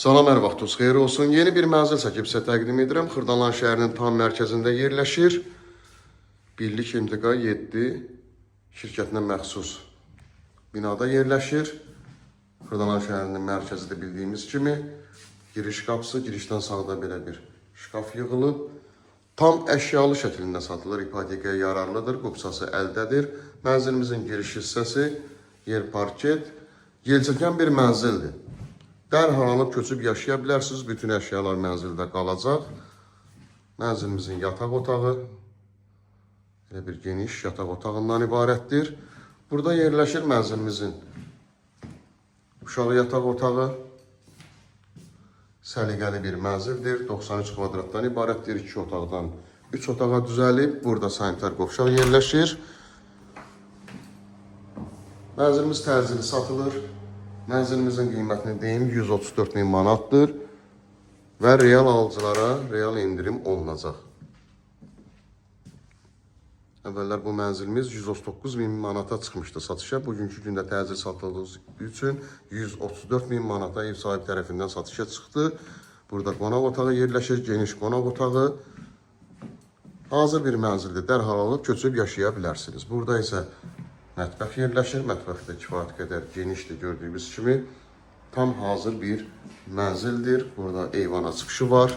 Salam, hər vaxtınız xeyir olsun. Yeni bir mənzil çəkib sizə təqdim edirəm. Xırdalan şəhərinin tam mərkəzində yerləşir. Birlik İntiqa 7 şirkətinə məxsus binada yerləşir. Xırdalan şəhərinin mərkəzidə bildiyimiz kimi giriş qapısı, girişdən sağda belə bir şkaf yığılıb. Tam əşyalı şəklində satılır, ipotekaya yararlıdır, qupsası əldədir. Mənzilimizin giriş hissəsi yer parket, yelçəkən bir mənzildir. Dərhal alıb köçüb yaşaya bilərsiniz. Bütün əşyalar mənzildə qalacaq. Mənzilimizin yataq otağı elə bir geniş yataq otağından ibarətdir. Burada yerləşir mənzilimizin uşaq yataq otağı. Səliqəli bir mənzildir. 93 kvadratdan ibarətdir. 2 otaqdan 3 otağa düzəlib. Burada sanitar qovşaq yerləşir. Mənzilimiz təcili satılır. Mənzilimizin qiymətini deyim 134 min manatdır və real alıcılara real indirim olunacaq. Əvvəllər bu mənzilimiz 139 min manata çıxmışdı satışa. Bugünkü gündə təcil satıldığı üçün 134 min manata ev sahibi tərəfindən satışa çıxdı. Burada qonaq otağı yerləşir, geniş qonaq otağı. Hazır bir mənzildir. Dərhal alıb köçüb yaşaya bilərsiniz. Burada isə mətbəx yerləşir. Mətbəx də kifayət qədər genişdir gördüyümüz kimi. Tam hazır bir mənzildir. Burada eyvana çıxışı var.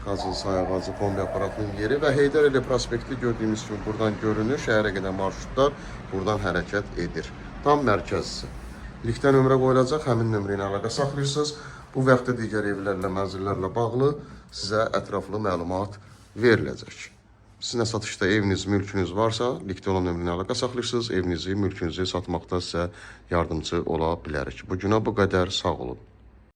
Qazın sayğacı, kombi aparatının yeri və Heydər Əliyev prospekti gördüyümüz kimi buradan görünür. Şəhərə gedən marşrutlar buradan hərəkət edir. Tam mərkəzsi. Linkdən nömrə qoyulacaq. Həmin nömrə ilə əlaqə saxlayırsınız. Bu vaxtda digər evlərlə, mənzillərlə bağlı sizə ətraflı məlumat veriləcək. Sizin satışda eviniz, mülkünüz varsa, linkdə olan nömrə ilə əlaqə saxlayırsınız. Evinizi, mülkünüzü satmaqda sizə yardımcı ola bilərik. Bugünə bu qədər. Sağ olun.